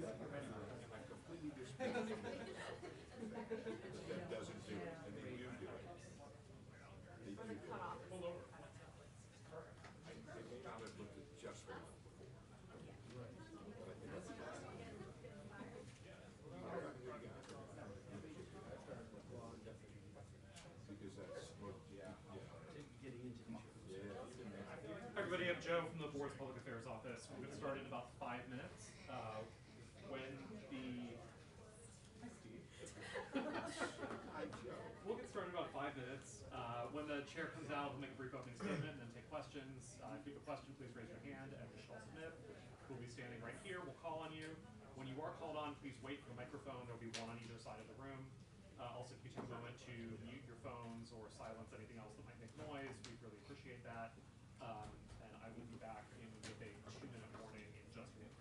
I completely dismiss that doesn't do it, and they do it. They do do it. Pull over. They may not have looked at just one before. But I think that's because that's what, Getting into the Hi everybody, I'm Joe from the Board's Public Affairs Office. We'll get started in about 5 minutes. We'll get started in about 5 minutes. When the chair comes out, we'll make a brief opening statement and then take questions. If you have a question, please raise your hand and Michelle Smith, who will be standing right here, will call on you. When you are called on, please wait for the microphone. There will be one on either side of the room. Also, if you take a moment to mute your phones or silence anything else that might make noise, we really appreciate that. And I will be back with a 2-minute warning in just a minute.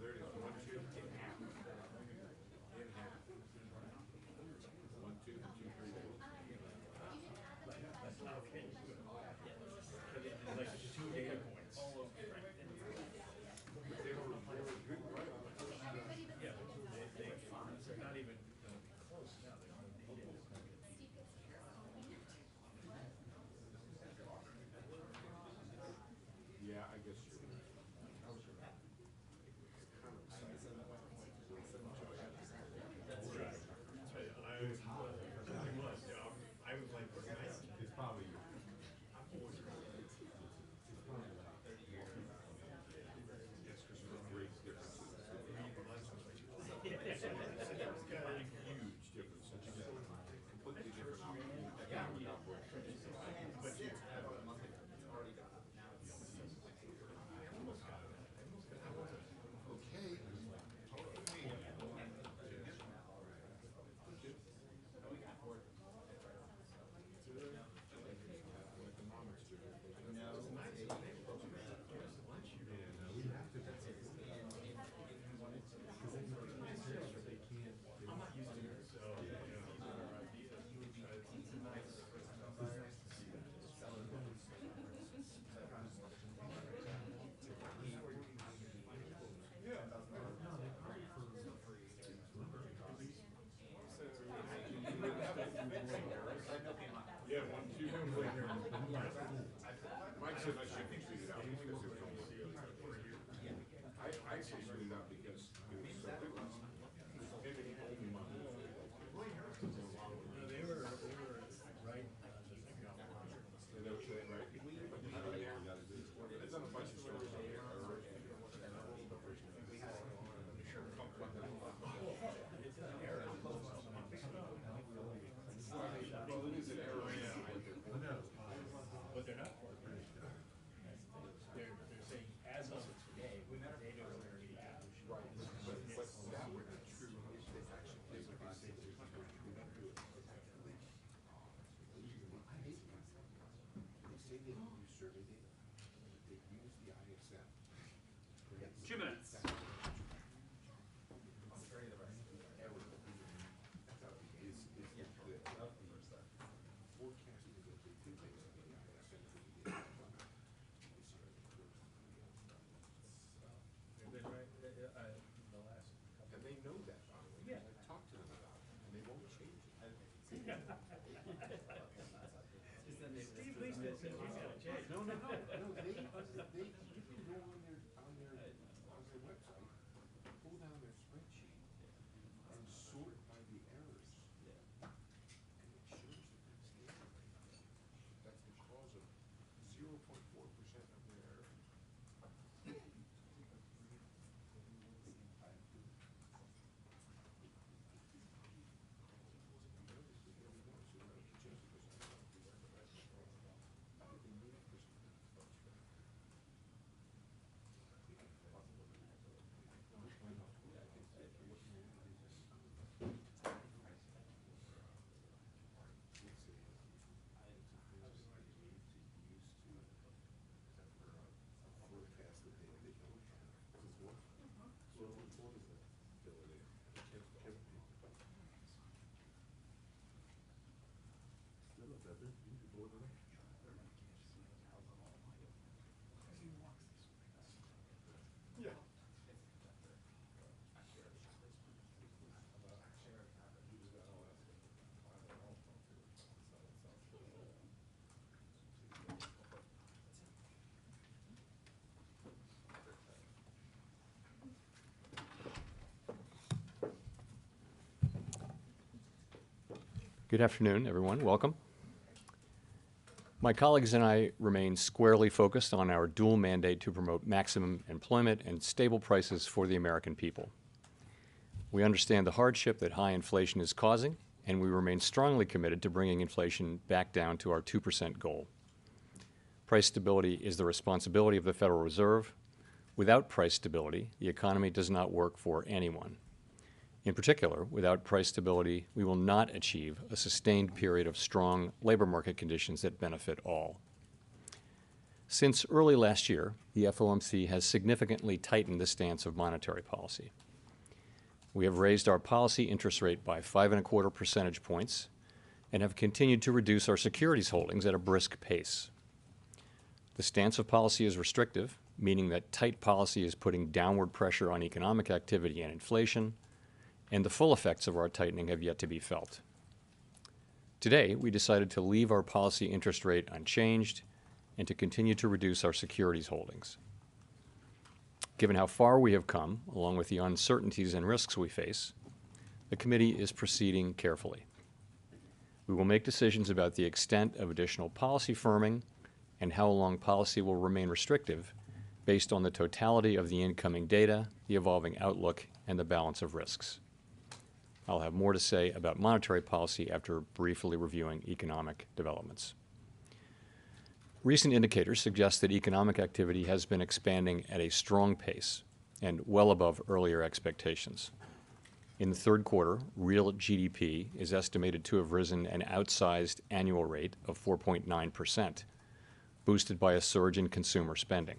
there it is, 1, 2, in half. In half. 1, 2, 2, 3, 4. Okay. Like 2 data points. But they were good right on the first. Yeah, they're not even close now. Yeah, I guess you're right. That's right. I was like, It's probably yes, because there's great differences. it's got a Huge difference. Completely different outcome. but you Okay. I'm not used to it, so Yeah, 1, 2. Mike said I should be treated out because it was only. I actually screwed it out because it was so good last night. Maybe the only month. they were right. And they were saying, right, I've done a bunch of stories on here. It's an error. Well, it is an error. But they're not. They're saying as of today, we met our data already have. Right, but that would be true if they actually did what they say they're going to do. I hate that. They say they don't use survey data. They use the ISM. 2 minutes. Forecasting that they do based on the ISM. They've been right the last couple. And they know that, by the way. Yeah. I've talked to them about it, and they won't change it. Steve Lee says he's gonna change. No, they you can go on their website, pull down their spreadsheet, and sort by the errors. And it shows that that's the cause of 0.4% of their error. Good afternoon, everyone. Welcome. My colleagues and I remain squarely focused on our dual mandate to promote maximum employment and stable prices for the American people. We understand the hardship that high inflation is causing, and we remain strongly committed to bringing inflation back down to our 2% goal. Price stability is the responsibility of the Federal Reserve. Without price stability, the economy does not work for anyone. In particular, without price stability, we will not achieve a sustained period of strong labor market conditions that benefit all. Since early last year, the FOMC has significantly tightened the stance of monetary policy. We have raised our policy interest rate by 5.25 percentage points and have continued to reduce our securities holdings at a brisk pace. The stance of policy is restrictive, meaning that tight policy is putting downward pressure on economic activity and inflation, and the full effects of our tightening have yet to be felt. Today, we decided to leave our policy interest rate unchanged and to continue to reduce our securities holdings. Given how far we have come, along with the uncertainties and risks we face, the committee is proceeding carefully. We will make decisions about the extent of additional policy firming and how long policy will remain restrictive based on the totality of the incoming data, the evolving outlook, and the balance of risks. I'll have more to say about monetary policy after briefly reviewing economic developments. Recent indicators suggest that economic activity has been expanding at a strong pace and well above earlier expectations. In the third quarter, real GDP is estimated to have risen an outsized annual rate of 4.9%, boosted by a surge in consumer spending.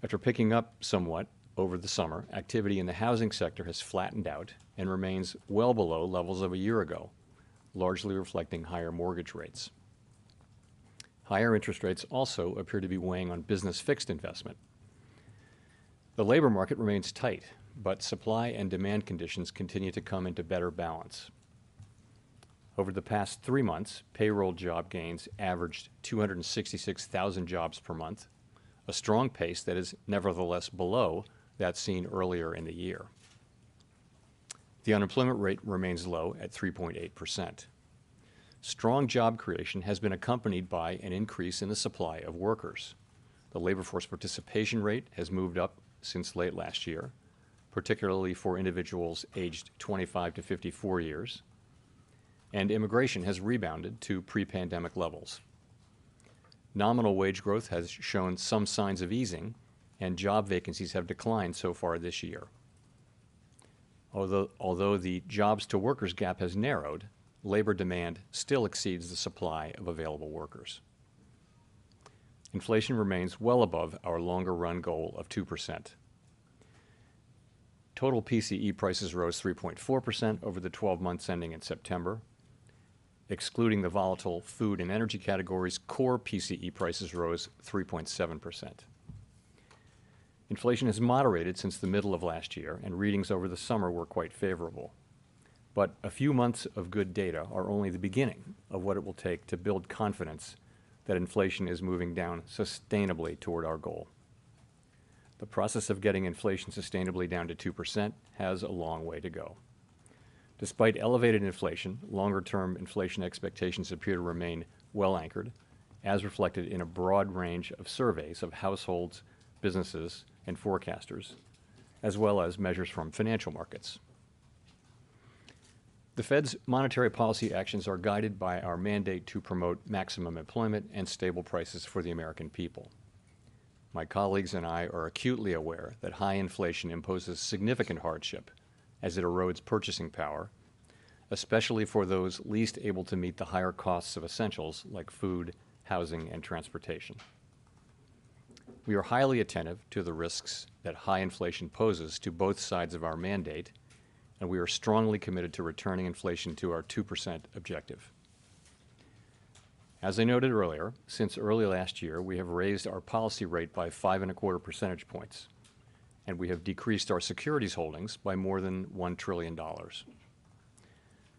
After picking up somewhat over the summer, activity in the housing sector has flattened out and remains well below levels of a year ago, largely reflecting higher mortgage rates. Higher interest rates also appear to be weighing on business fixed investment. The labor market remains tight, but supply and demand conditions continue to come into better balance. Over the past 3 months, payroll job gains averaged 266,000 jobs per month, a strong pace that is nevertheless below that seen earlier in the year. The unemployment rate remains low at 3.8%. Strong job creation has been accompanied by an increase in the supply of workers. The labor force participation rate has moved up since late last year, particularly for individuals aged 25 to 54 years, and immigration has rebounded to pre-pandemic levels. Nominal wage growth has shown some signs of easing, and job vacancies have declined so far this year. Although the jobs-to-workers gap has narrowed, labor demand still exceeds the supply of available workers. Inflation remains well above our longer-run goal of 2%. Total PCE prices rose 3.4% over the 12 months ending in September. Excluding the volatile food and energy categories, core PCE prices rose 3.7%. Inflation has moderated since the middle of last year, and readings over the summer were quite favorable. But a few months of good data are only the beginning of what it will take to build confidence that inflation is moving down sustainably toward our goal. The process of getting inflation sustainably down to 2% has a long way to go. Despite elevated inflation, longer-term inflation expectations appear to remain well anchored, as reflected in a broad range of surveys of households, businesses, and forecasters, as well as measures from financial markets. The Fed's monetary policy actions are guided by our mandate to promote maximum employment and stable prices for the American people. My colleagues and I are acutely aware that high inflation imposes significant hardship as it erodes purchasing power, especially for those least able to meet the higher costs of essentials like food, housing, and transportation. We are highly attentive to the risks that high inflation poses to both sides of our mandate, and we are strongly committed to returning inflation to our 2% objective. As I noted earlier, since early last year, we have raised our policy rate by 5.25 percentage points, and we have decreased our securities holdings by more than $1 trillion.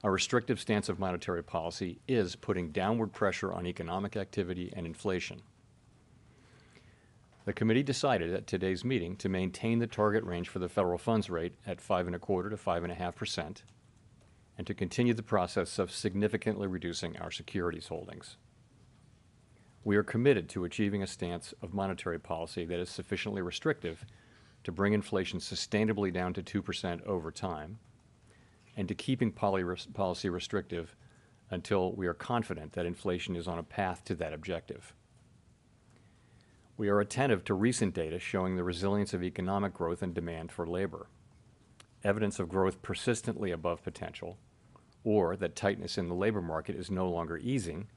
Our restrictive stance of monetary policy is putting downward pressure on economic activity and inflation. The committee decided at today's meeting to maintain the target range for the federal funds rate at 5.25% to 5.5%, and to continue the process of significantly reducing our securities holdings. We are committed to achieving a stance of monetary policy that is sufficiently restrictive to bring inflation sustainably down to 2% over time, and to keeping policy restrictive until we are confident that inflation is on a path to that objective. We are attentive to recent data showing the resilience of economic growth and demand for labor. Evidence of growth persistently above potential, or that tightness in the labor market is no longer easing,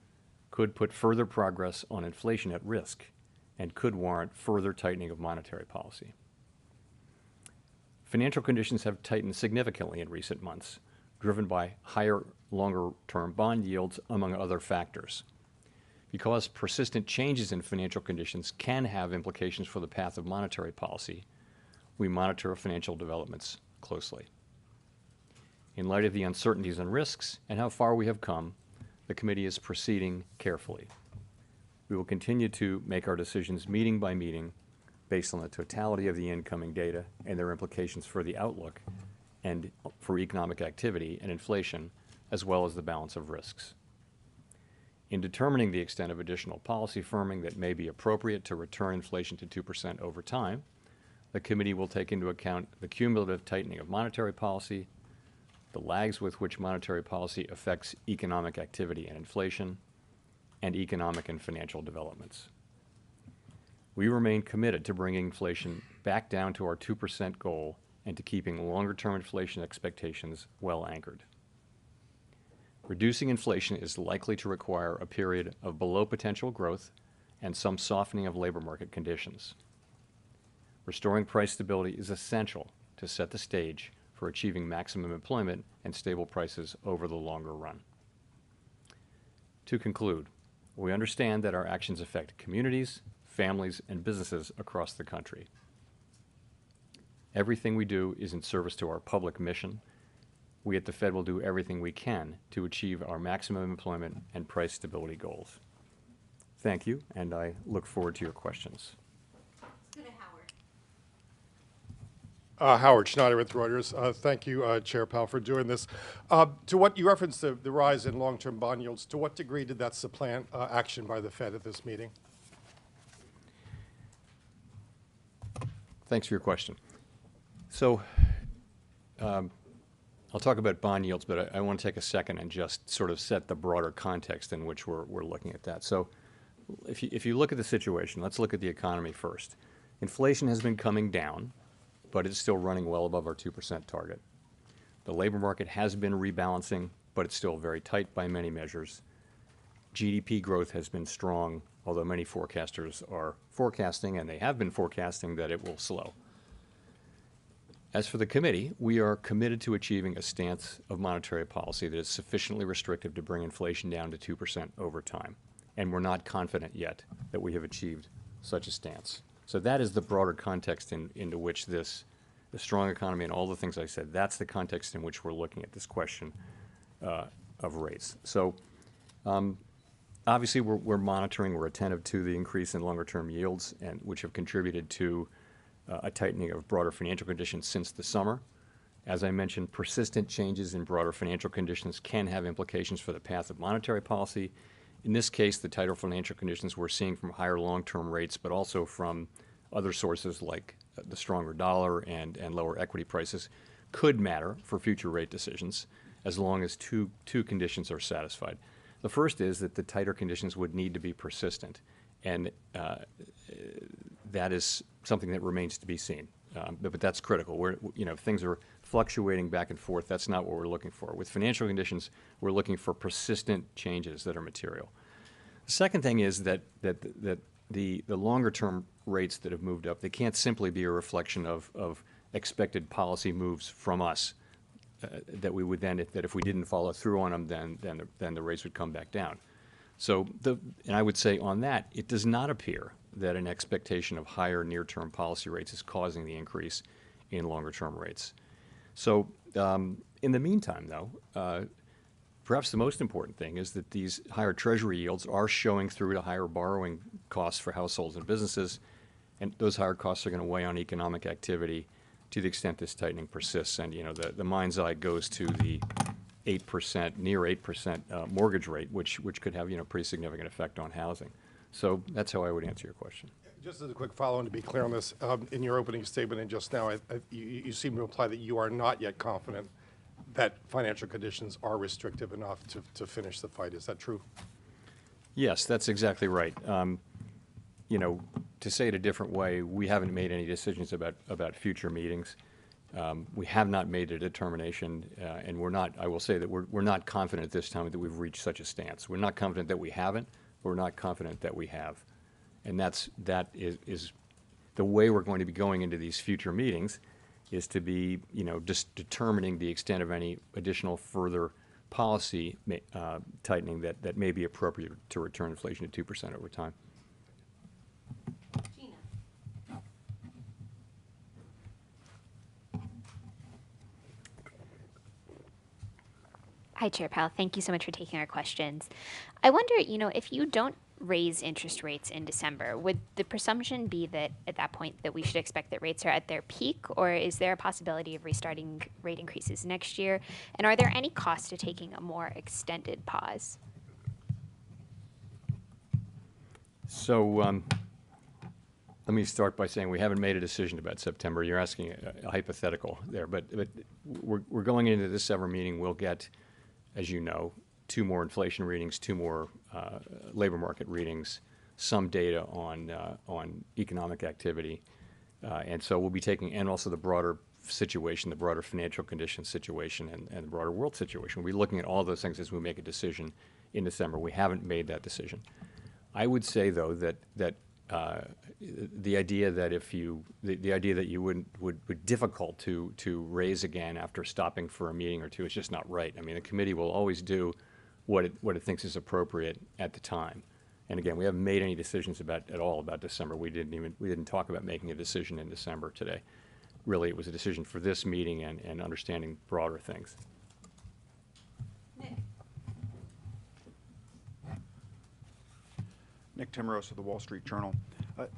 could put further progress on inflation at risk and could warrant further tightening of monetary policy. Financial conditions have tightened significantly in recent months, driven by higher, longer-term bond yields, among other factors. Because persistent changes in financial conditions can have implications for the path of monetary policy, we monitor financial developments closely. In light of the uncertainties and risks and how far we have come, the committee is proceeding carefully. We will continue to make our decisions meeting by meeting based on the totality of the incoming data and their implications for the outlook and for economic activity and inflation, as well as the balance of risks. In determining the extent of additional policy firming that may be appropriate to return inflation to 2% over time, the committee will take into account the cumulative tightening of monetary policy, the lags with which monetary policy affects economic activity and inflation, and economic and financial developments. We remain committed to bringing inflation back down to our 2% goal and to keeping longer-term inflation expectations well anchored. Reducing inflation is likely to require a period of below potential growth and some softening of labor market conditions. Restoring price stability is essential to set the stage for achieving maximum employment and stable prices over the longer run. To conclude, we understand that our actions affect communities, families, and businesses across the country. Everything we do is in service to our public mission. We at the Fed will do everything we can to achieve our maximum employment and price stability goals. Thank you, and I look forward to your questions. Let's go to Howard. Howard Schneider with Reuters. Thank you, Chair Powell, for doing this. To what you referenced the rise in long-term bond yields, to what degree did that supplant action by the Fed at this meeting? Thanks for your question. So I'll talk about bond yields, but I want to take a second and just sort of set the broader context in which we're looking at that. So if you look at the situation, let's look at the economy first. Inflation has been coming down, but it's still running well above our 2% target. The labor market has been rebalancing, but it's still very tight by many measures. GDP growth has been strong, although many forecasters are forecasting, and they have been forecasting, that it will slow. As for the committee, we are committed to achieving a stance of monetary policy that is sufficiently restrictive to bring inflation down to 2% over time. And we're not confident yet that we have achieved such a stance. So that is the broader context into which the strong economy and all the things I said, that's the context in which we're looking at this question of rates. So obviously we're monitoring, we're attentive to the increase in longer-term yields, and which have contributed to a tightening of broader financial conditions since the summer. As I mentioned, persistent changes in broader financial conditions can have implications for the path of monetary policy. In this case, the tighter financial conditions we're seeing from higher long-term rates, but also from other sources like the stronger dollar and lower equity prices, could matter for future rate decisions as long as two conditions are satisfied. The first is that the tighter conditions would need to be persistent, and that is something that remains to be seen. But that's critical. If things are fluctuating back and forth, that's not what we're looking for. With financial conditions, we're looking for persistent changes that are material. The second thing is that the longer-term rates that have moved up, they can't simply be a reflection of expected policy moves from us. That we would then, that if we didn't follow through on them, then the rates would come back down. So, and I would say on that, it does not appear that an expectation of higher near-term policy rates is causing the increase in longer-term rates. So, in the meantime, though, perhaps the most important thing is that these higher Treasury yields are showing through to higher borrowing costs for households and businesses, and those higher costs are going to weigh on economic activity to the extent this tightening persists. And, you know, the mind's eye goes to the 8%, near 8% mortgage rate, which could have, you know, pretty significant effect on housing. So that's how I would answer your question. Just as a quick follow-on to be clear on this, in your opening statement and just now, you seem to imply that you are not yet confident that financial conditions are restrictive enough to finish the fight. Is that true? Yes, that's exactly right. You know, to say it a different way, we haven't made any decisions about future meetings. We have not made a determination, and we're not, I will say that we're not confident at this time that we've reached such a stance. We're not confident that we haven't, but we're not confident that we have. And that is the way we're going to be going into these future meetings, is to be, you know, just determining the extent of any additional further policy tightening that may be appropriate to return inflation to 2% over time. Gina. Hi, Chair Powell. Thank you so much for taking our questions. I wonder, you know, if you don't raise interest rates in December, would the presumption be that at that point that we should expect that rates are at their peak, or is there a possibility of restarting rate increases next year? And are there any costs to taking a more extended pause? So let me start by saying we haven't made a decision about September. You're asking a hypothetical there, but we're going into the December meeting. We'll get, as you know, 2 more inflation readings, 2 more labor market readings, some data on economic activity, and so we'll be taking, and also the broader situation, the broader financial condition situation, and the broader world situation. We'll be looking at all those things as we make a decision in December. We haven't made that decision. I would say, though, that the idea that if you the idea that you would be difficult to raise again after stopping for a meeting or two is just not right. I mean, the committee will always do what it thinks is appropriate at the time. And again, we haven't made any decisions at all about December. We didn't talk about making a decision in December today. Really, it was a decision for this meeting and understanding broader things. Nick. Nick Timmeros of the Wall Street Journal.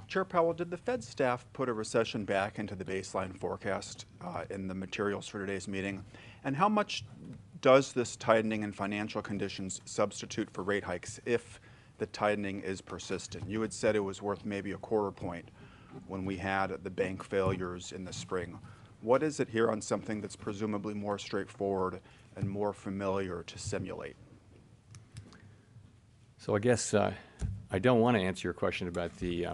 Chair Powell, did the Fed staff put a recession back into the baseline forecast in the materials for today's meeting? And how much does this tightening in financial conditions substitute for rate hikes if the tightening is persistent? You had said it was worth maybe a quarter point when we had the bank failures in the spring. What is it here on something that's presumably more straightforward and more familiar to simulate? So I guess I don't want to answer your question about the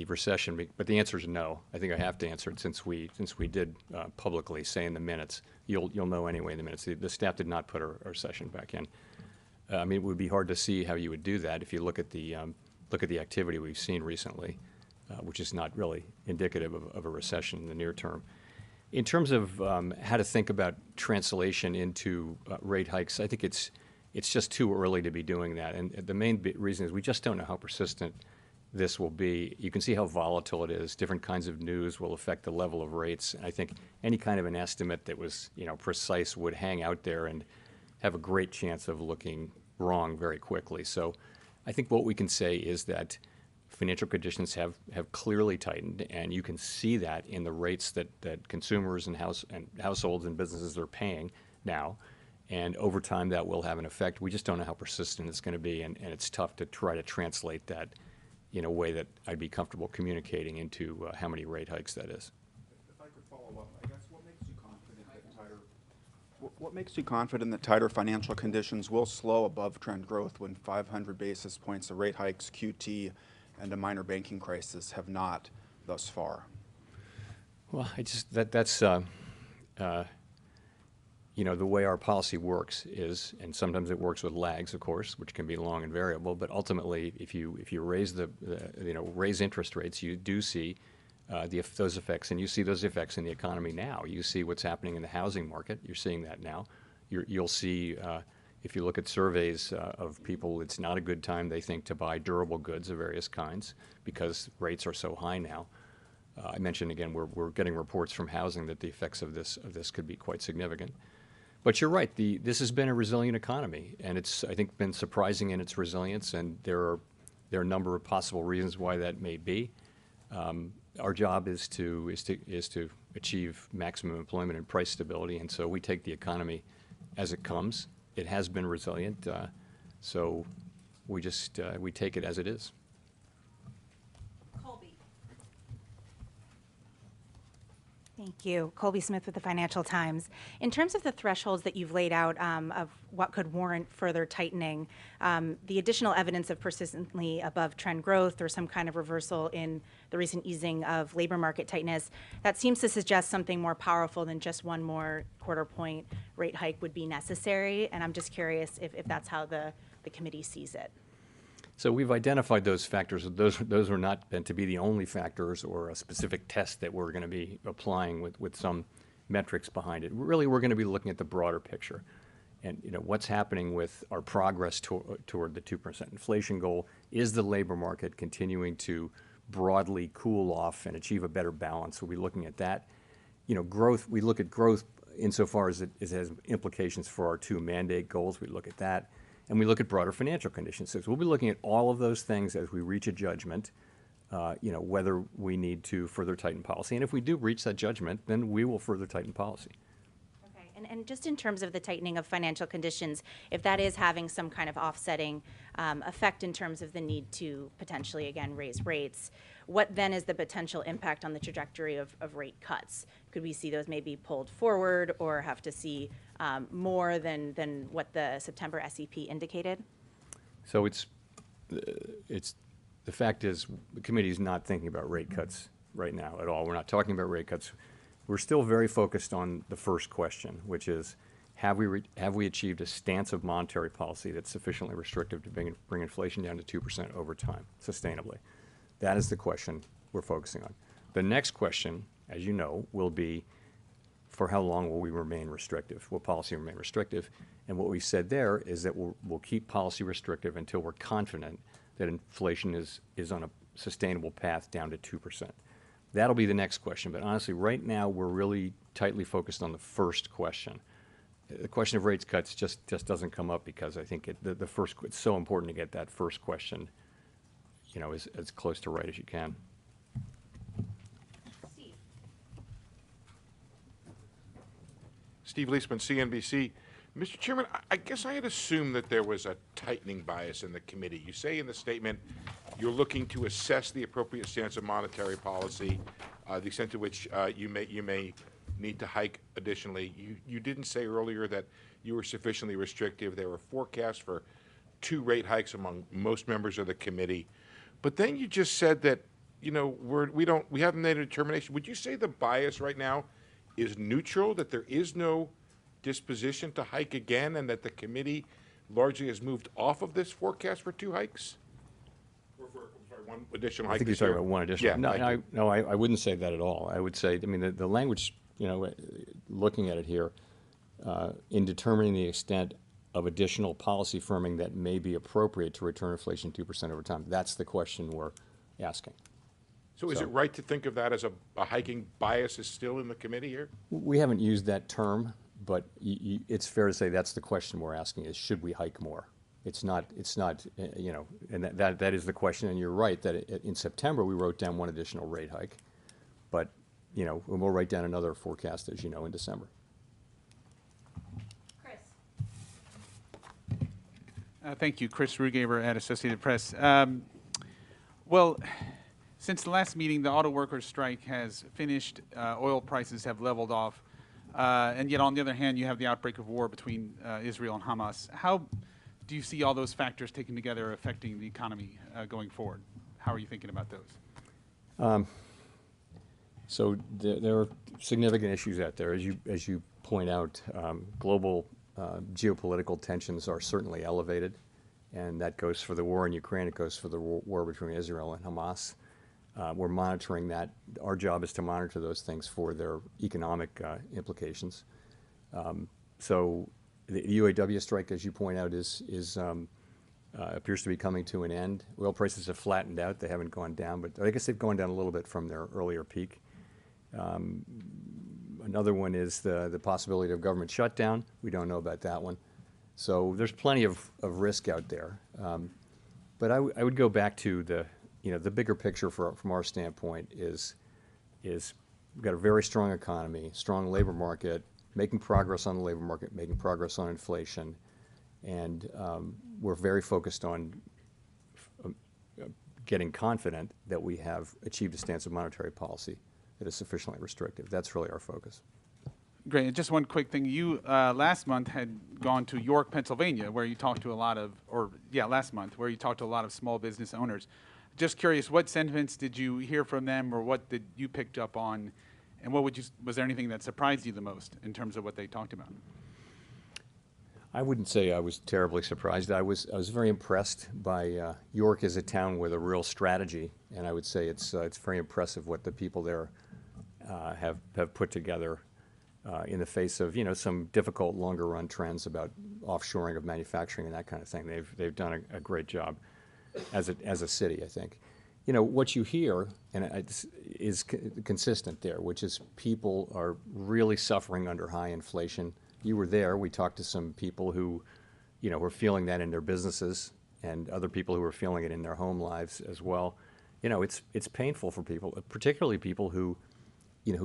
recession, but the answer is no. I think I have to answer it since we did publicly say in the minutes. You'll know anyway in the minutes. The staff did not put a recession back in. I mean, it would be hard to see how you would do that if you look at the activity we've seen recently, which is not really indicative of a recession in the near term. In terms of how to think about translation into rate hikes, I think it's just too early to be doing that. And the main reason is we just don't know how persistent this will be. You can see how volatile it is. Different kinds of news will affect the level of rates. And I think any kind of an estimate that was, precise would hang out there and have a great chance of looking wrong very quickly. So I think what we can say is that financial conditions have clearly tightened, and you can see that in the rates that consumers and households and businesses are paying now. And over time, that will have an effect. We just don't know how persistent it's going to be, and it's tough to try to translate that in a way that I'd be comfortable communicating into how many rate hikes that is. If I could follow up, I guess what makes you confident that tighter financial conditions will slow above trend growth when 500 basis points of rate hikes, QT, and a minor banking crisis have not thus far? Well, that's the way our policy works is, and sometimes it works with lags, of course, which can be long and variable. But ultimately, if you raise raise interest rates, you do see those effects, and you see those effects in the economy now. You see what's happening in the housing market. You're seeing that now. You'll see if you look at surveys of people, it's not a good time, they think, to buy durable goods of various kinds because rates are so high now. I mentioned again, we're getting reports from housing that the effects of this could be quite significant. But you're right, this has been a resilient economy, and it's, I think, been surprising in its resilience, and there are a number of possible reasons why that may be. Our job is to achieve maximum employment and price stability, and so we take the economy as it comes. It has been resilient, so we just we take it as it is. Colby. Thank you. Colby Smith with the Financial Times. In terms of the thresholds that you've laid out of what could warrant further tightening, the additional evidence of persistently above trend growth or some kind of reversal in the recent easing of labor market tightness, that seems to suggest something more powerful than just one more quarter point rate hike would be necessary. And I'm just curious if that's how the committee sees it. So we've identified those factors. Those are not meant to be the only factors or a specific test that we're going to be applying with some metrics behind it. Really, we're going to be looking at the broader picture, and what's happening with our progress toward the 2% inflation goal. Is the labor market continuing to broadly cool off and achieve a better balance? We'll be looking at that. Growth. We look at growth insofar as it has implications for our 2 mandate goals. We look at that. And we look at broader financial conditions. So we'll be looking at all of those things as we reach a judgment, whether we need to further tighten policy. And if we do reach that judgment, then we will further tighten policy. Okay, and just in terms of the tightening of financial conditions, if that is having some kind of offsetting effect in terms of the need to potentially, again, raise rates, what then is the potential impact on the trajectory of rate cuts? Could we see those maybe pulled forward or have to see more than what the September SEP indicated? So the fact is the committee is not thinking about rate cuts right now at all. We're not talking about rate cuts. We're still very focused on the first question, which is, have we achieved a stance of monetary policy that's sufficiently restrictive to bring inflation down to 2% over time, sustainably? That is the question we're focusing on. The next question, as you know, will be, for how long will we remain restrictive? Will policy remain restrictive? And what we said there is that we'll keep policy restrictive until we're confident that inflation is on a sustainable path down to 2%. That'll be the next question. But honestly, right now, we're really tightly focused on the first question. The question of rates cuts just doesn't come up because I think it's so important to get that first question, as close to right as you can. Steve Leisman, CNBC. Mr. Chairman, I guess I had assumed that there was a tightening bias in the committee. You say in the statement you're looking to assess the appropriate stance of monetary policy, the extent to which you may need to hike additionally. You didn't say earlier that you were sufficiently restrictive. There were forecasts for 2 rate hikes among most members of the committee. But then you just said that, we haven't made a determination. Would you say the bias right now is neutral, that there is no disposition to hike again, and that the committee largely has moved off of this forecast for 2 hikes? Or for, sorry, 1 additional hike? I think you're talking about 1 additional. Yeah, No, I wouldn't say that at all. I would say, the language, looking at it here, in determining the extent of additional policy firming that may be appropriate to return inflation 2% over time, that's the question we're asking. So is it right to think of that as a hiking bias is still in the committee here? We haven't used that term, but it's fair to say that's the question we're asking is, should we hike more? It's not, and that is the question, and you're right that in September we wrote down 1 additional rate hike, but, we'll write down another forecast, as you know, in December. Chris. Thank you. Chris Rugaber at Associated Press. Since the last meeting, the auto workers' strike has finished. Oil prices have leveled off. And yet, on the other hand, you have the outbreak of war between Israel and Hamas. How do you see all those factors taken together affecting the economy going forward? How are you thinking about those? So there are significant issues out there. As you point out, global geopolitical tensions are certainly elevated, and that goes for the war in Ukraine. It goes for the war between Israel and Hamas. We're monitoring that. Our job is to monitor those things for their economic implications. So the UAW strike, as you point out, appears to be coming to an end. Oil prices have flattened out. They haven't gone down, but I guess they've gone down a little bit from their earlier peak. Another one is the possibility of government shutdown. We don't know about that one. So there's plenty of risk out there. But I would go back to the bigger picture from our standpoint is we've got a very strong economy, strong labor market, making progress on the labor market, making progress on inflation, and we're very focused on getting confident that we have achieved a stance of monetary policy that is sufficiently restrictive. That's really our focus. Great. And just one quick thing. You last month had gone to York, Pennsylvania, where you talked to last month, where you talked to a lot of small business owners. Just curious, what sentiments did you hear from them, or what did you picked up on, and was there anything that surprised you the most in terms of what they talked about? I wouldn't say I was terribly surprised. I was very impressed by York as a town with a real strategy, and I would say it's very impressive what the people there have put together in the face of some difficult longer run trends about offshoring of manufacturing and that kind of thing. They've done a great job as a city, I think. What you hear is consistent there, which is people are really suffering under high inflation. You were there. We talked to some people who, were feeling that in their businesses, and other people who were feeling it in their home lives as well. It's painful for people, particularly people who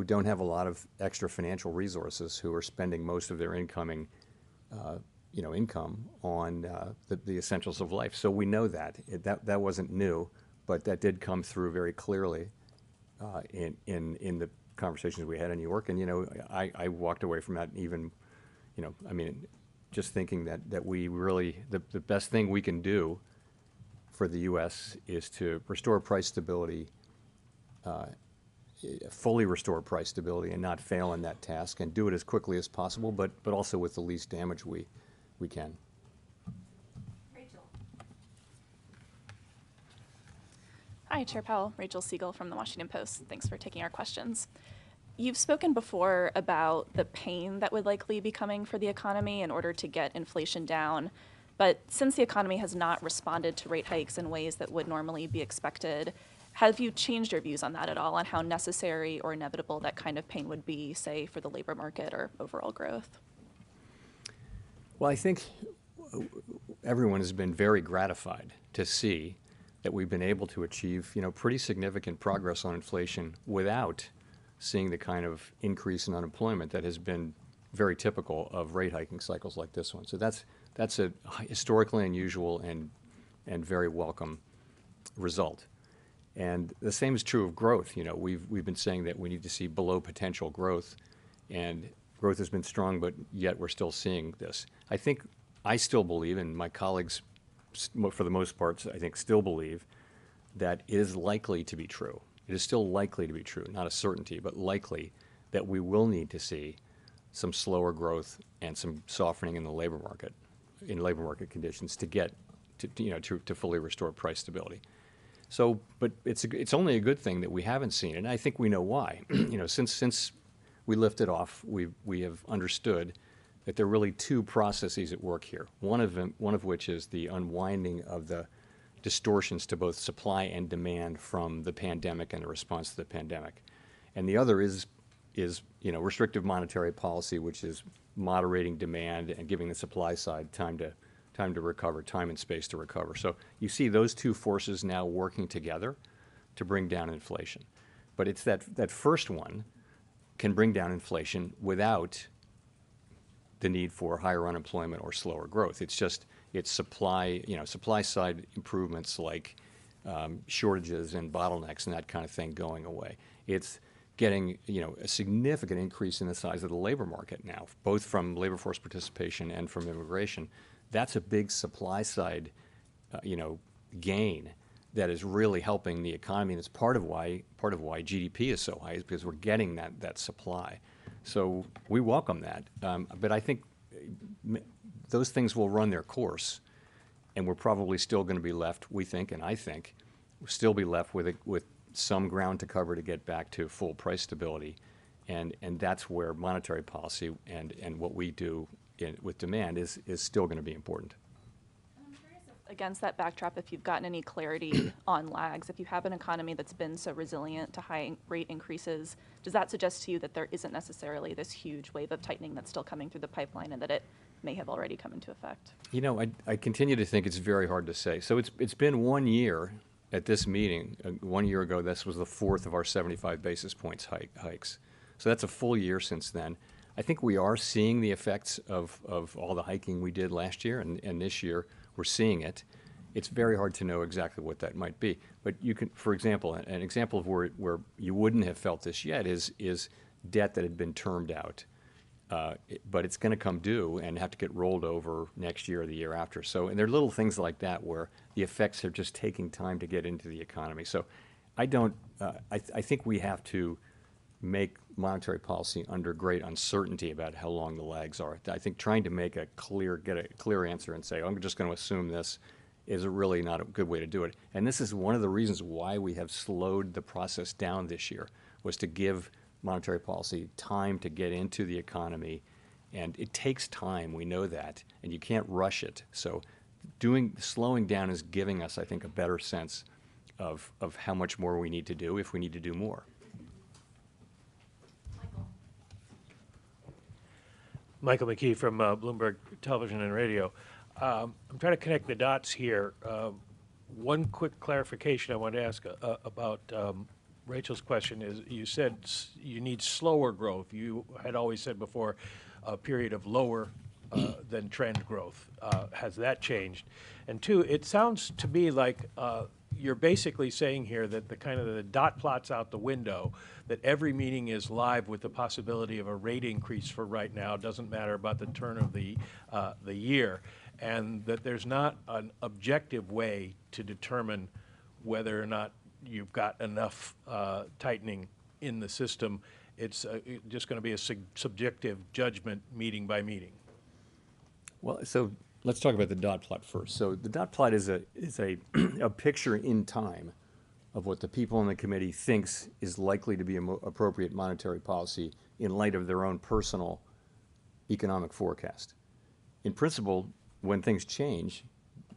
don't have a lot of extra financial resources, who are spending most of their income on the essentials of life. So we know that wasn't new, but that did come through very clearly in the conversations we had in New York. And I walked away from that even, just thinking that we really the best thing we can do for the U.S. is to restore price stability. Fully restore price stability and not fail in that task, and do it as quickly as possible, but also with the least damage we can. Rachel. Hi, Chair Powell. Rachel Siegel from the Washington Post. Thanks for taking our questions. You've spoken before about the pain that would likely be coming for the economy in order to get inflation down. But since the economy has not responded to rate hikes in ways that would normally be expected, have you changed your views on that at all, on how necessary or inevitable that kind of pain would be, say, for the labor market or overall growth? Well, I think everyone has been very gratified to see that we've been able to achieve, pretty significant progress on inflation without seeing the kind of increase in unemployment that has been very typical of rate hiking cycles like this one. So that's a historically unusual and very welcome result. And the same is true of growth. We've been saying that we need to see below potential growth, and growth has been strong, but yet we're still seeing this. I still believe, and my colleagues, for the most part, I think still believe, that it is likely to be true. It is still likely to be true, not a certainty, but likely that we will need to see some slower growth and some softening in the labor market conditions to get to fully restore price stability. So, but it's only a good thing that we haven't seen it, and I think we know why. Since we lifted off, we have understood that there are really two processes at work here. One of which is the unwinding of the distortions to both supply and demand from the pandemic and the response to the pandemic, and the other is restrictive monetary policy, which is moderating demand and giving the supply side time to recover, time and space to recover. So you see those two forces now working together to bring down inflation. But it's that first one can bring down inflation without the need for higher unemployment or slower growth. It's supply side improvements like shortages and bottlenecks and that kind of thing going away. It's getting a significant increase in the size of the labor market now, both from labor force participation and from immigration. That's a big supply side, gain that is really helping the economy, and it's part of why GDP is so high, is because we're getting that supply. So we welcome that, but I think those things will run their course, and we're probably still going to be left. We think, and I think, we'll still be left with some ground to cover to get back to full price stability, and that's where monetary policy and what we do with demand is still going to be important. Against that backdrop, if you've gotten any clarity on lags, if you have an economy that's been so resilient to high rate increases, does that suggest to you that there isn't necessarily this huge wave of tightening that's still coming through the pipeline and that it may have already come into effect? You know, I continue to think it's very hard to say. So it's been 1 year at this meeting. 1 year ago, this was the fourth of our 75 basis points hikes. So that's a full year since then. I think we are seeing the effects of all the hiking we did last year, and this year we're seeing it. It's very hard to know exactly what that might be. But you can, for example, an example of where you wouldn't have felt this yet is debt that had been termed out. But it's going to come due and have to get rolled over next year or the year after. So, and there are little things like that where the effects are just taking time to get into the economy. So I think we have to make monetary policy under great uncertainty about how long the lags are. I think trying to get a clear answer and say, oh, I'm just going to assume this is really not a good way to do it. And this is one of the reasons why we have slowed the process down this year, was to give monetary policy time to get into the economy. And it takes time, we know that, and you can't rush it. So slowing down is giving us, I think, a better sense of how much more we need to do if we need to do more. Michael McKee from Bloomberg Television and Radio. I'm trying to connect the dots here. One quick clarification I want to ask about Rachel's question is, you said you need slower growth. You had always said before a period of lower than trend growth. Has that changed? And two, it sounds to me like you're basically saying here that the dot plots out the window, that every meeting is live with the possibility of a rate increase for right now. It doesn't matter about the turn of the year, and that there's not an objective way to determine whether or not you've got enough tightening in the system. It's just going to be a subjective judgment meeting by meeting. Well, so let's talk about the dot plot first. So the dot plot is a picture in time of what the people in the committee thinks is likely to be appropriate monetary policy in light of their own personal economic forecast. In principle, when things change,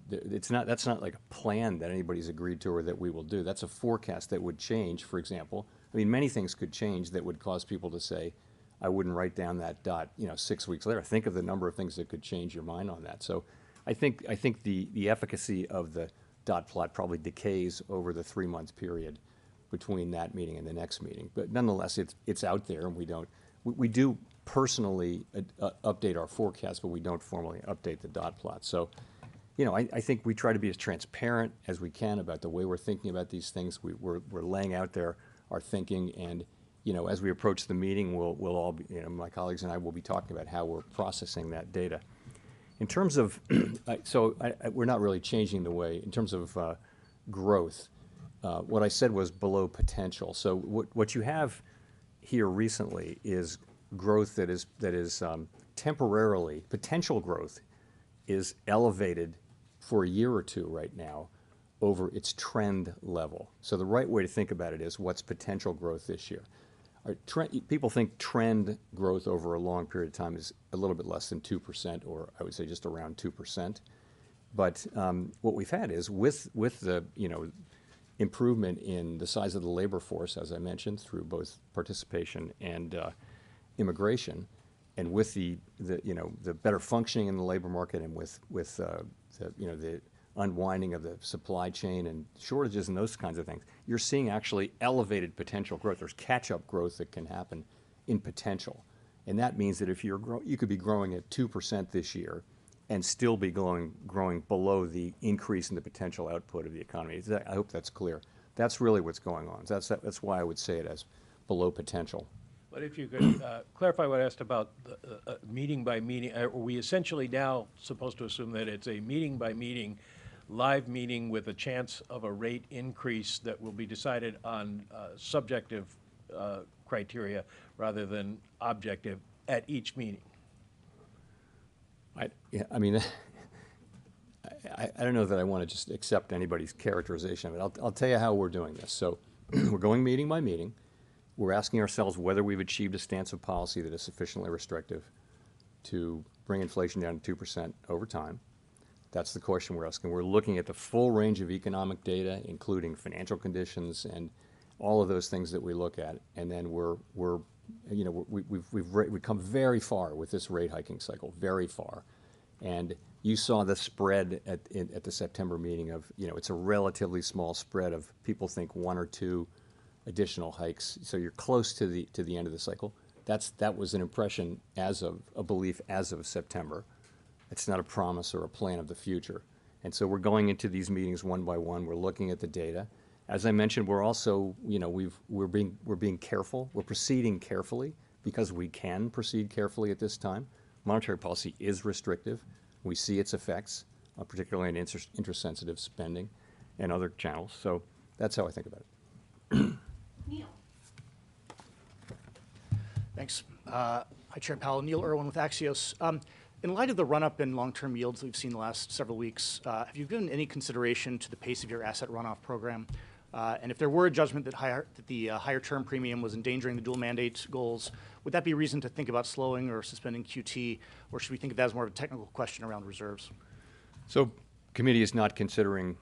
that's not like a plan that anybody's agreed to or that we will do. That's a forecast that would change, for example. I mean, many things could change that would cause people to say, I wouldn't write down that dot, 6 weeks later. Think of the number of things that could change your mind on that. So I think the efficacy of the dot plot probably decays over the 3-month period between that meeting and the next meeting. But nonetheless, it's out there, and we do personally update our forecast, but we don't formally update the dot plot. So, I think we try to be as transparent as we can about the way we're thinking about these things. We're laying out there our thinking, and as we approach the meeting, we'll all be, my colleagues and I will be talking about how we're processing that data. In terms of, we're not really changing the way, in terms of growth, what I said was below potential. So what you have here recently is growth that is temporarily, potential growth is elevated for a year or two right now over its trend level. So the right way to think about it is, what's potential growth this year? People think trend growth over a long period of time is a little bit less than 2%, or I would say just around 2%. But what we've had is, with the improvement in the size of the labor force, as I mentioned, through both participation and immigration, and with the better functioning in the labor market, and with the unwinding of the supply chain and shortages and those kinds of things, you're seeing actually elevated potential growth. There's catch-up growth that can happen in potential. And that means that if you could be growing at 2% this year and still be growing below the increase in the potential output of the economy. I hope that's clear. That's really what's going on. That's why I would say it as below potential. But if you could clarify what I asked about meeting by meeting, are we essentially now supposed to assume that it's a meeting by meeting, live meeting with a chance of a rate increase that will be decided on subjective criteria rather than objective at each meeting? I don't know that I want to just accept anybody's characterization of it. I'll tell you how we're doing this. So we're going meeting by meeting. We're asking ourselves whether we've achieved a stance of policy that is sufficiently restrictive to bring inflation down to 2% over time? That's the question we're asking. We're looking at the full range of economic data, including financial conditions and all of those things that we look at. And then we've come very far with this rate hiking cycle, very far. And you saw the spread at the September meeting of, it's a relatively small spread of people think 1 or 2 additional hikes. So you're close to the end of the cycle. That was an impression a belief as of September. It's not a promise or a plan of the future. And so we're going into these meetings one by one. We're looking at the data. As I mentioned, we're also, we're being careful. We're proceeding carefully because we can proceed carefully at this time. Monetary policy is restrictive. We see its effects, particularly in interest-sensitive spending and other channels. So that's how I think about it. Neil. Thanks. Hi, Chair Powell. Neil Irwin with Axios. In light of the run-up in long-term yields we've seen the last several weeks, have you given any consideration to the pace of your asset runoff program? And if there were a judgment that the higher term premium was endangering the dual mandate goals, would that be a reason to think about slowing or suspending QT, or should we think of that as more of a technical question around reserves? So committee is not considering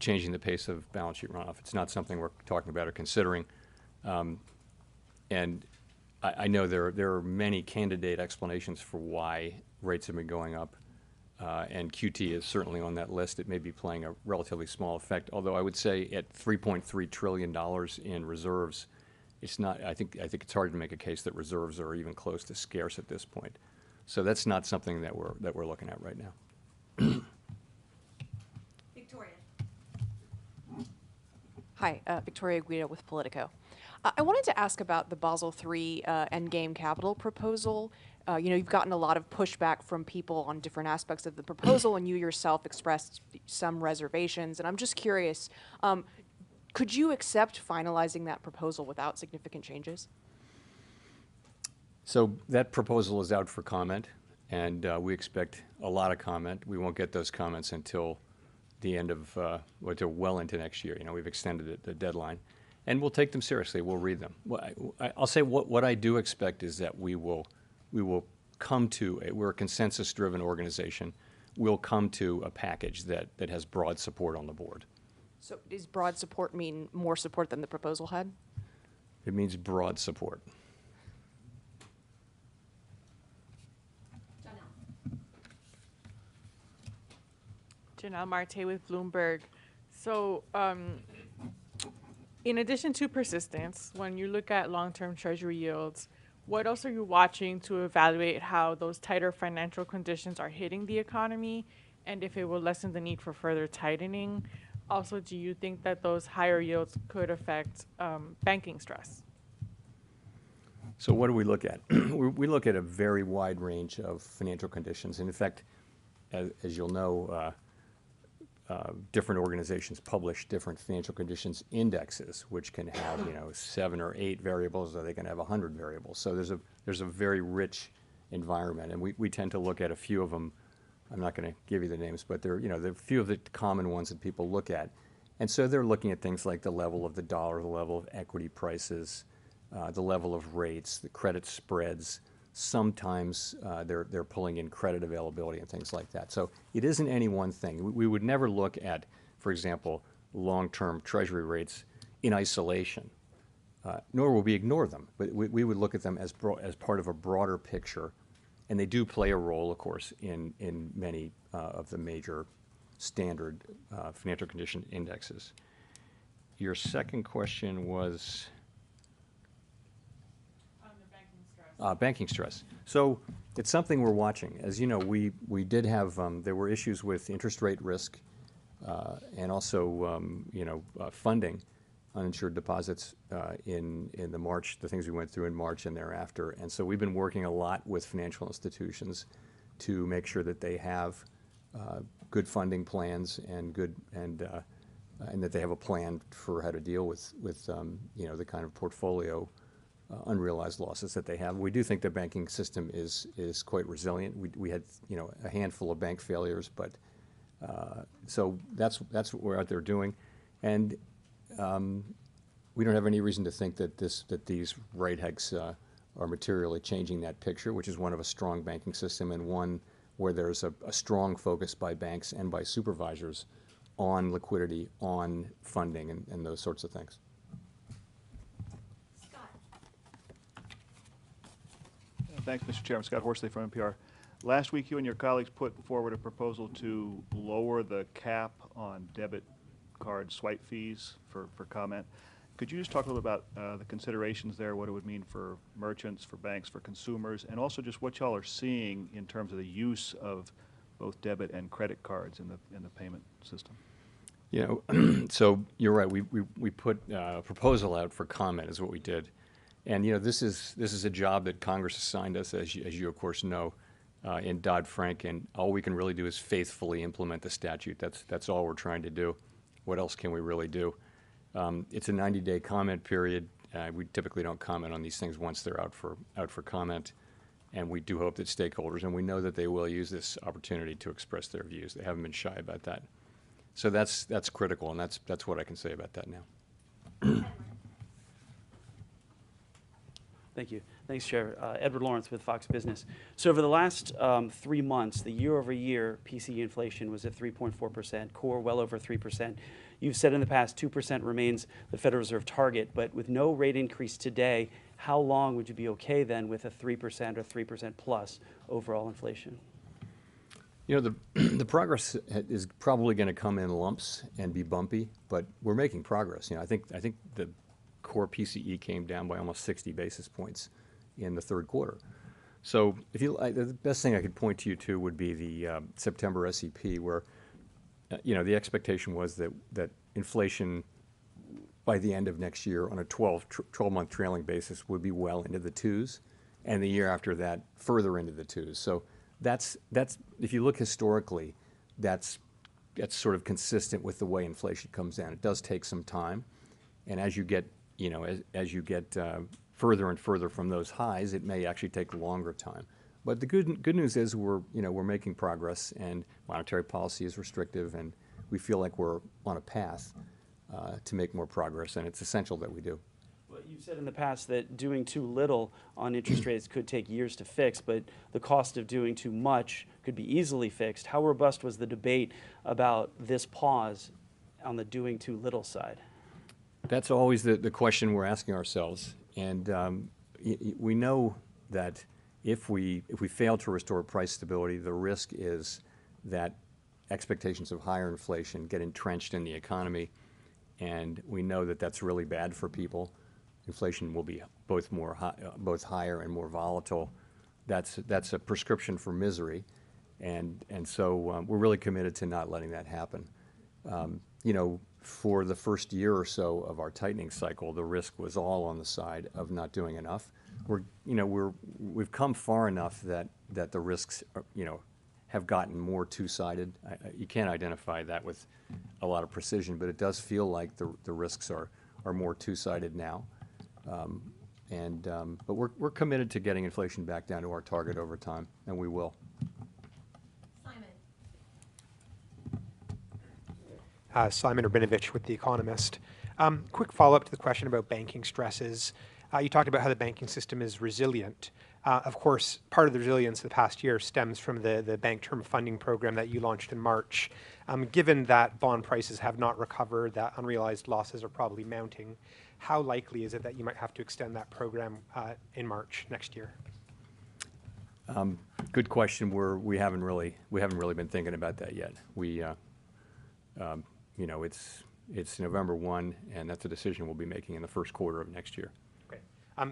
changing the pace of balance sheet runoff. It's not something we're talking about or considering. And I know there are many candidate explanations for why rates have been going up, and QT is certainly on that list. It may be playing a relatively small effect, although I would say at $3.3 trillion in reserves, it's not. I think it's hard to make a case that reserves are even close to scarce at this point. So that's not something that we're looking at right now. Victoria. Hi, Victoria Guido with Politico. I wanted to ask about the Basel III endgame capital proposal. You've gotten a lot of pushback from people on different aspects of the proposal, and you yourself expressed some reservations. And I'm just curious, could you accept finalizing that proposal without significant changes? So that proposal is out for comment, and we expect a lot of comment. We won't get those comments until the end of, until well into next year. We've extended the deadline. And we'll take them seriously. We'll read them. I'll say what I do expect is that we will come to we're a consensus-driven organization. We'll come to a package that has broad support on the board. So does broad support mean more support than the proposal had? It means broad support. Janelle Marte with Bloomberg. So in addition to persistence, when you look at long-term Treasury yields, what else are you watching to evaluate how those tighter financial conditions are hitting the economy, and if it will lessen the need for further tightening? Also, do you think that those higher yields could affect banking stress? So what do we look at? We look at a very wide range of financial conditions. And in fact, as you'll know, different organizations publish different financial conditions indexes, which can have 7 or 8 variables, or they can have 100 variables. So there's a very rich environment, and we tend to look at a few of them. I'm not going to give you the names, but there are a few of the common ones that people look at, and so they're looking at things like the level of the dollar, the level of equity prices, the level of rates, the credit spreads. Sometimes they're pulling in credit availability and things like that. So it isn't any one thing. We would never look at, for example, long-term Treasury rates in isolation, nor will we ignore them. But we would look at them as part of a broader picture, and they do play a role, of course, in many of the major standard financial condition indexes. Your second question was? Banking stress. So it's something we're watching. As you know, we did have, there were issues with interest rate risk and also, funding uninsured deposits in the March, the things we went through in March and thereafter. And so we've been working a lot with financial institutions to make sure that they have good funding plans and that they have a plan for how to deal with the kind of portfolio unrealized losses that they have. We do think the banking system is quite resilient. We had a handful of bank failures, but so that's what we're out there doing, and we don't have any reason to think that these rate hikes are materially changing that picture, which is one of a strong banking system and one where there's a strong focus by banks and by supervisors on liquidity, on funding, and those sorts of things. Thanks, Mr. Chairman. Scott Horsley from NPR. Last week, you and your colleagues put forward a proposal to lower the cap on debit card swipe fees for comment. Could you just talk a little about the considerations there, what it would mean for merchants, for banks, for consumers, and also just what y'all are seeing in terms of the use of both debit and credit cards in the payment system? You know, so you're right. We put a proposal out for comment is what we did, and you know this is a job that Congress assigned us, as you of course know, in Dodd-Frank, and all we can really do is faithfully implement the statute. That's all we're trying to do. What else can we really do? It's a 90-day comment period. We typically don't comment on these things once they're out for comment, and we do hope that stakeholders, and we know that they will use this opportunity to express their views. They haven't been shy about that. So that's critical, and that's what I can say about that now. Thank you. Thanks, Chair. Edward Lawrence with Fox Business. So over the last 3 months, the year-over-year PCE inflation was at 3.4%, core well over 3%. You've said in the past 2% remains the Federal Reserve target, but with no rate increase today, how long would you be okay then with a 3% or 3% plus overall inflation? You know, the progress is probably going to come in lumps and be bumpy, but we're making progress. You know, I think the core PCE came down by almost 60 basis points in the third quarter. So if you, the best thing I could point to you to would be the September SEP, where you know the expectation was that inflation by the end of next year on a 12-month trailing basis would be well into the twos, and the year after that further into the twos. So that's if you look historically, that's sort of consistent with the way inflation comes down. It does take some time, and as you get as you get further and further from those highs, it may actually take longer time. But the good news is we're making progress, and monetary policy is restrictive, and we feel like we're on a path to make more progress, and it's essential that we do. Well, you've said in the past that doing too little on interest rates could take years to fix, but the cost of doing too much could be easily fixed. How robust was the debate about this pause on the doing too little side? That's always the question we're asking ourselves, and we know that if we fail to restore price stability, the risk is that expectations of higher inflation get entrenched in the economy, and we know that that's really bad for people. Inflation will be both higher and more volatile. That's a prescription for misery, and so we're really committed to not letting that happen. You know, for the first year or so of our tightening cycle, the risk was all on the side of not doing enough. We've come far enough that the risks have gotten more two-sided. You can't identify that with a lot of precision, but it does feel like the risks are more two-sided now. But we're committed to getting inflation back down to our target over time, and we will. Simon Rabinovich with The Economist. Quick follow-up to the question about banking stresses. You talked about how the banking system is resilient. Of course, part of the resilience of the past year stems from the Bank Term Funding Program that you launched in March. Given that bond prices have not recovered, that unrealized losses are probably mounting, how likely is it that you might have to extend that program in March next year? Good question. We haven't really been thinking about that yet. It's November 1, and that's a decision we'll be making in the first quarter of next year. Okay.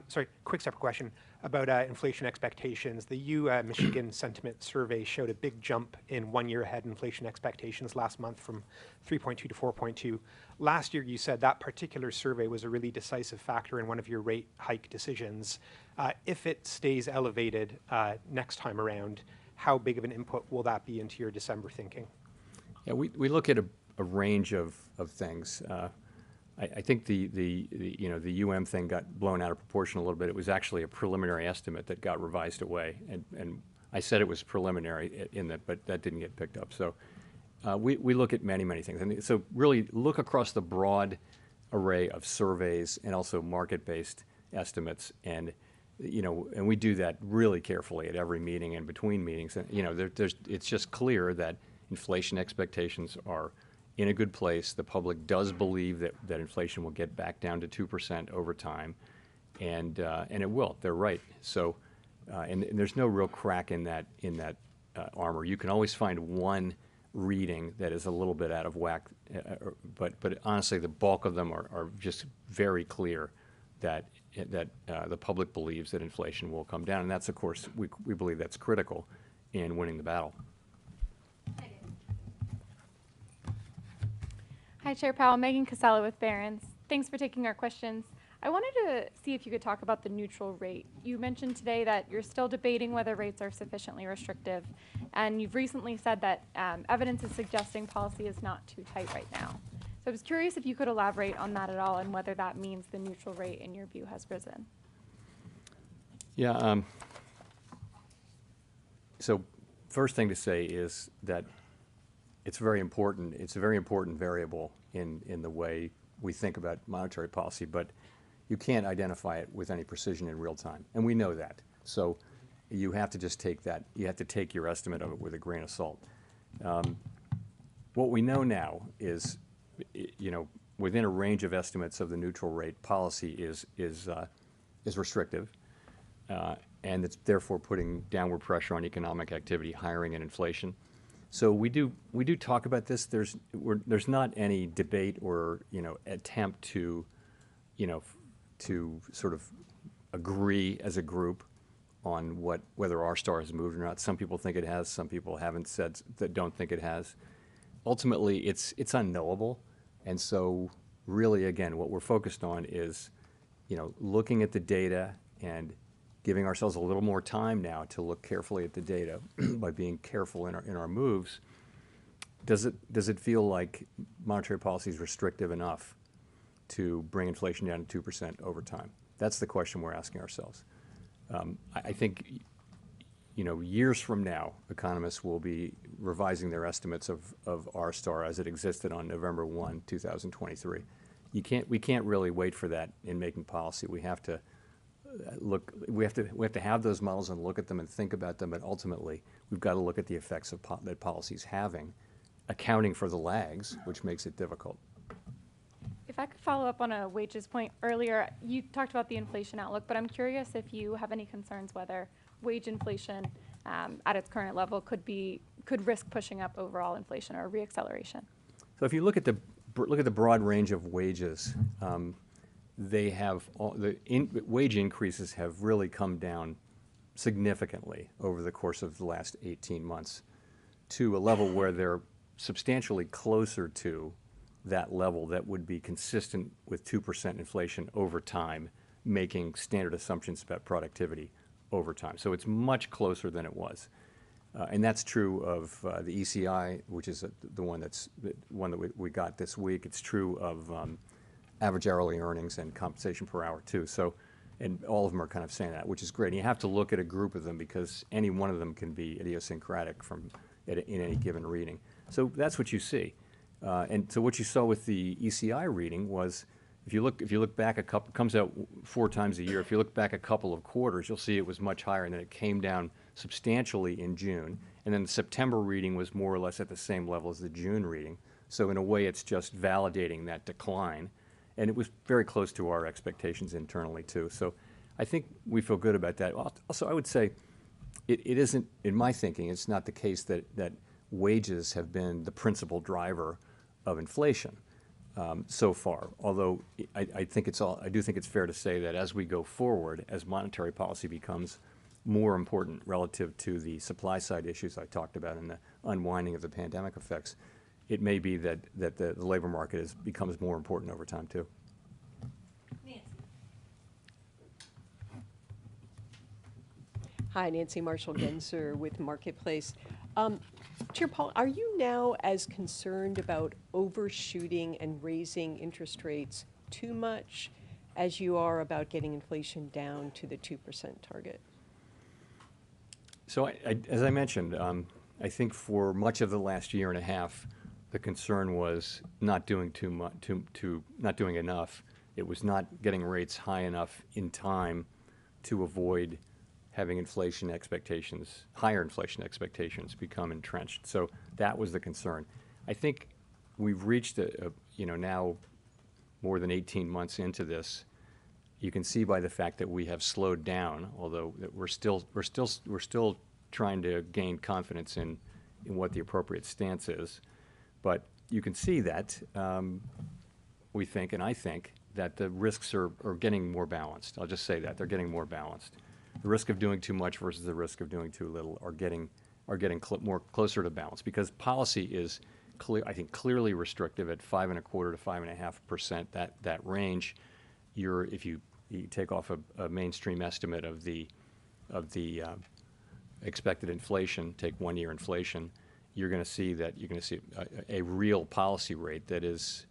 Sorry, quick separate question about inflation expectations. The Michigan Sentiment Survey showed a big jump in 1 year ahead inflation expectations last month from 3.2 to 4.2. Last year, you said that particular survey was a really decisive factor in one of your rate hike decisions. If it stays elevated next time around, how big of an input will that be into your December thinking? Yeah, we look at a range of things. I think the thing got blown out of proportion a little bit. It was actually a preliminary estimate that got revised away, and I said it was preliminary but that didn't get picked up. So we look at many things, and so really look across the broad array of surveys and also market-based estimates, and and we do that really carefully at every meeting and between meetings. And, it's just clear that inflation expectations are in a good place. The public does believe that inflation will get back down to 2% over time, and it will. They're right. So, and there's no real crack in that armor. You can always find one reading that is a little bit out of whack, but honestly, the bulk of them are just very clear that the public believes that inflation will come down, and that's, of course, we believe that's critical in winning the battle. Hi, Chair Powell. Megan Casella with Barron's. Thanks for taking our questions. I wanted to see if you could talk about the neutral rate. You mentioned today that you're still debating whether rates are sufficiently restrictive, and you've recently said that evidence is suggesting policy is not too tight right now. So I was curious if you could elaborate on that at all and whether that means the neutral rate, in your view, has risen. Yeah. So first thing to say is that it's very important. It's a very important variable in the way we think about monetary policy, but you can't identify it with any precision in real time, and we know that. So you have to just take that. You have to take your estimate of it with a grain of salt. What we know now is, within a range of estimates of the neutral rate, policy is restrictive, and it's therefore putting downward pressure on economic activity, hiring, and inflation. So we do talk about this. There's not any debate or attempt to sort of agree as a group on whether R-star has moved or not. Some people think it has. Some people haven't said that don't think it has. Ultimately, it's unknowable, and so really, again, what we're focused on is looking at the data and giving ourselves a little more time now to look carefully at the data by being careful in our moves. Does it feel like monetary policy is restrictive enough to bring inflation down to 2% over time? That's the question we're asking ourselves. I think years from now, economists will be revising their estimates of R-star as it existed on November 1, 2023. We can't really wait for that in making policy. We have to we have to have those models and look at them and think about them, but ultimately we've got to look at the effects that policy's having, accounting for the lags, which makes it difficult. If I could follow up on a wages point earlier, you talked about the inflation outlook, but I'm curious if you have any concerns whether wage inflation at its current level could risk pushing up overall inflation or reacceleration. So if you look at the broad range of wages, they have wage increases have really come down significantly over the course of the last 18 months to a level where they're substantially closer to that level that would be consistent with 2% inflation over time, making standard assumptions about productivity over time. So it's much closer than it was. And that's true of the ECI, which is the one that we got this week. It's true of average hourly earnings and compensation per hour too. So, and all of them are kind of saying that, which is great. And you have to look at a group of them because any one of them can be idiosyncratic in any given reading. So that's what you see. And so what you saw with the ECI reading was, if you look back comes out 4 times a year. If you look back a couple of quarters, you'll see it was much higher, and then it came down substantially in June. And then the September reading was more or less at the same level as the June reading. So in a way, it's just validating that decline. And it was very close to our expectations internally, too. So I think we feel good about that. Also, I would say it isn't, in my thinking, it's not the case that wages have been the principal driver of inflation so far. Although I do think it's fair to say that as we go forward, as monetary policy becomes more important relative to the supply side issues I talked about and the unwinding of the pandemic effects, it may be that the labor market becomes more important over time too. Hi, Nancy Marshall-Genzer with Marketplace. Chair Powell, are you now as concerned about overshooting and raising interest rates too much as you are about getting inflation down to the 2% target? So as I mentioned, I think for much of the last year and a half, the concern was not doing too much, not doing enough. It was not getting rates high enough in time to avoid having inflation expectations, higher inflation expectations become entrenched. So that was the concern. I think we've reached now more than 18 months into this. You can see by the fact that we have slowed down, although that we're still trying to gain confidence in what the appropriate stance is. But you can see that we think, and I think, that the risks are getting more balanced. I'll just say that they're getting more balanced. The risk of doing too much versus the risk of doing too little are getting more closer to balance, because policy is I think clearly restrictive at 5.25% to 5.5%. That range, if you take off a mainstream estimate of the expected inflation, take 1 year inflation, you're going to see a real policy rate that is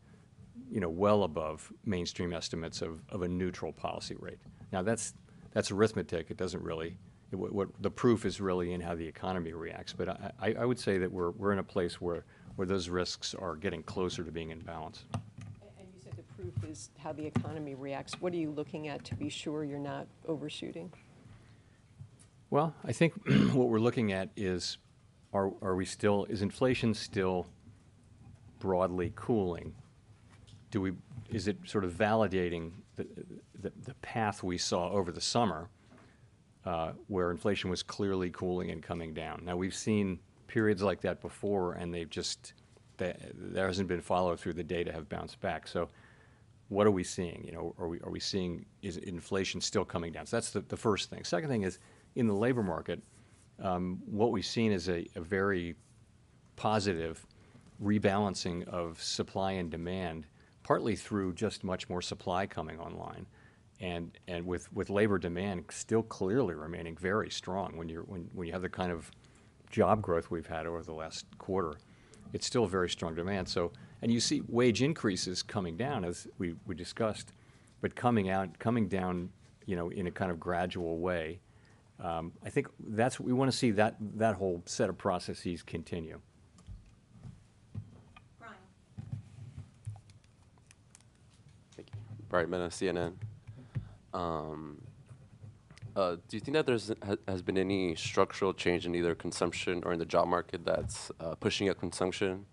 well above mainstream estimates of a neutral policy rate. Now that's arithmetic. It doesn't really, what the proof is really in how the economy reacts. But I would say that we're in a place where those risks are getting closer to being in balance. And you said the proof is how the economy reacts. What are you looking at to be sure you're not overshooting? Well, I think what we're looking at is, is inflation still broadly cooling? Is it sort of validating the path we saw over the summer, where inflation was clearly cooling and coming down? Now, we've seen periods like that before, and there hasn't been follow through. The data have bounced back. So what are we seeing? Are we seeing, is inflation still coming down? So that's the first thing. Second thing is, in the labor market, what we've seen is a very positive rebalancing of supply and demand, partly through just much more supply coming online, and with labor demand still clearly remaining very strong. When you have the kind of job growth we've had over the last quarter, it's still very strong demand. So, and you see wage increases coming down, as we discussed, but coming down, in a kind of gradual way. I think we want to see that whole set of processes continue. Brian Mena, CNN. Do you think that has been any structural change in either consumption or in the job market that's pushing up consumption?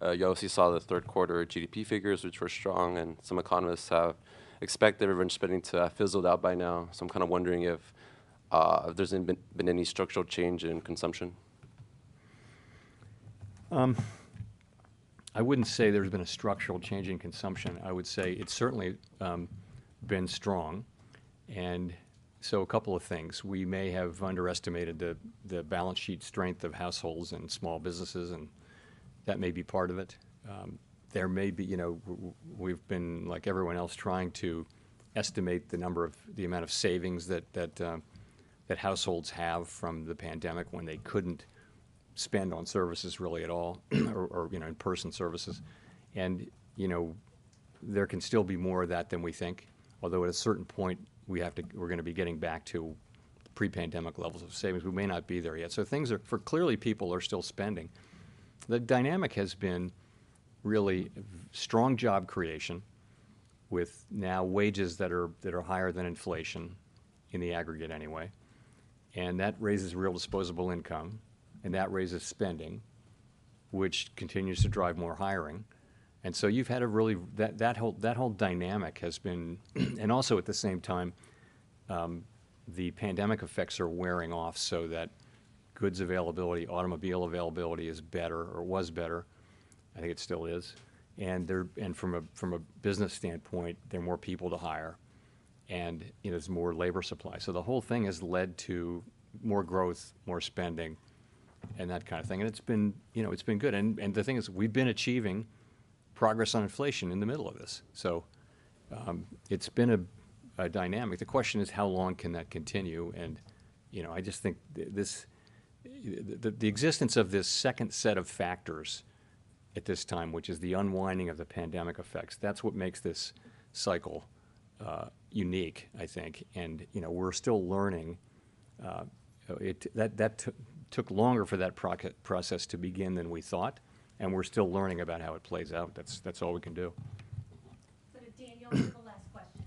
You obviously saw the third quarter GDP figures, which were strong, and some economists have expected revenge spending to have fizzled out by now. So I'm kind of wondering if there's been any structural change in consumption. I wouldn't say there's been a structural change in consumption. I would say it's certainly been strong. And so a couple of things. We may have underestimated the balance sheet strength of households and small businesses, and that may be part of it. There may be, we've been, like everyone else, trying to estimate the amount of savings that households have from the pandemic when they couldn't spend on services really at all, or in-person services. And, there can still be more of that than we think, although at a certain point we're going to be getting back to pre-pandemic levels of savings. We may not be there yet. So clearly people are still spending. The dynamic has been really strong job creation, with now wages that are higher than inflation in the aggregate anyway. And that raises real disposable income, and that raises spending, which continues to drive more hiring. And so you've had that whole dynamic has been, and also at the same time, the pandemic effects are wearing off, so that goods availability, automobile availability is better, or was better. I think it still is. And from a business standpoint, there are more people to hire, and there's more labor supply. So the whole thing has led to more growth, more spending, and that kind of thing. And it's been good. And the thing is, we've been achieving progress on inflation in the middle of this. So it's been a dynamic. The question is, how long can that continue? And I just think the existence of this second set of factors at this time, which is the unwinding of the pandemic effects, that's what makes this cycle unique, I think. And we're still learning. That took longer for that process to begin than we thought, and we're still learning about how it plays out. That's all we can do. So to Daniel for the last question.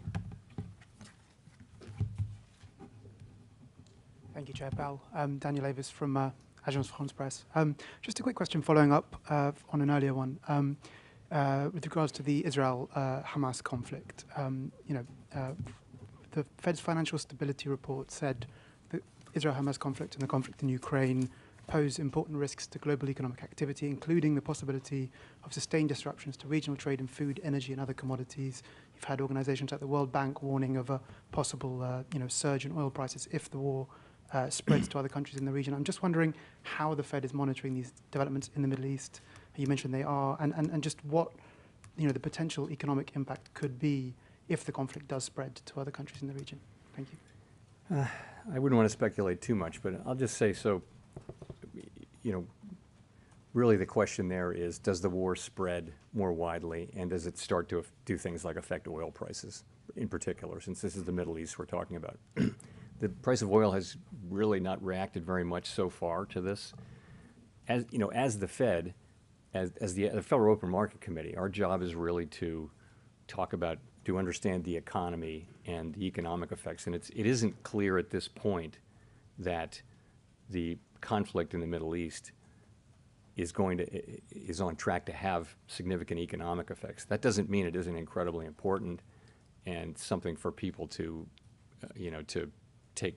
Thank you, Chair Powell. Daniel Avis from Agence France Presse. Just a quick question following up on an earlier one. With regards to the Israel-Hamas conflict, the Fed's financial stability report said that Israel-Hamas conflict and the conflict in Ukraine pose important risks to global economic activity, including the possibility of sustained disruptions to regional trade in food, energy, and other commodities. You've had organizations like the World Bank warning of a possible surge in oil prices if the war spreads to other countries in the region. I'm just wondering how the Fed is monitoring these developments in the Middle East. You mentioned they are, and just what the potential economic impact could be if the conflict does spread to other countries in the region. Thank you. I wouldn't want to speculate too much, but I'll just say so. Really the question there is, does the war spread more widely, and does it start to do things like affect oil prices in particular, since this is the Middle East we're talking about? The price of oil has really not reacted very much so far to this. As the Fed, as the Federal Open Market Committee, our job is really to understand the economy and the economic effects. And it isn't clear at this point that the conflict in the Middle East is on track to have significant economic effects. That doesn't mean it isn't incredibly important and something for people to take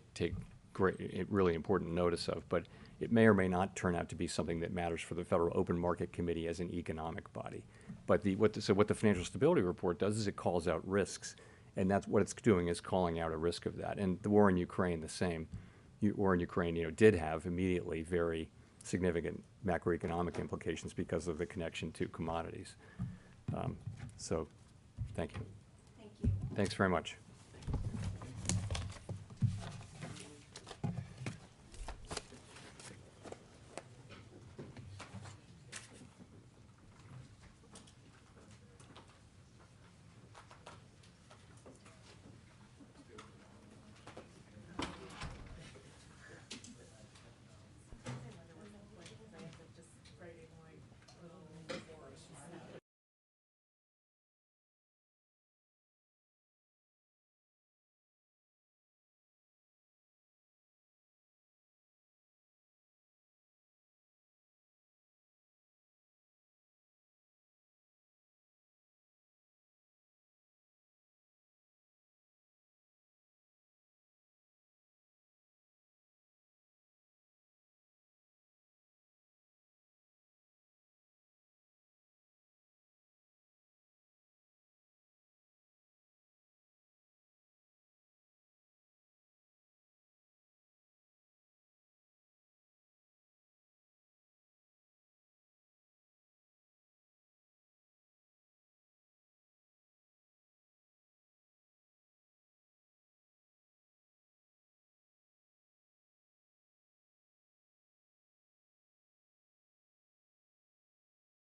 really important notice of. But it may or may not turn out to be something that matters for the Federal Open Market Committee as an economic body. But what the Financial Stability Report does is it calls out risks, and that's what it's doing, is calling out a risk of that. And the war in Ukraine, the same. War in Ukraine, did have immediately very significant macroeconomic implications because of the connection to commodities. So, thank you. Thank you. Thanks very much.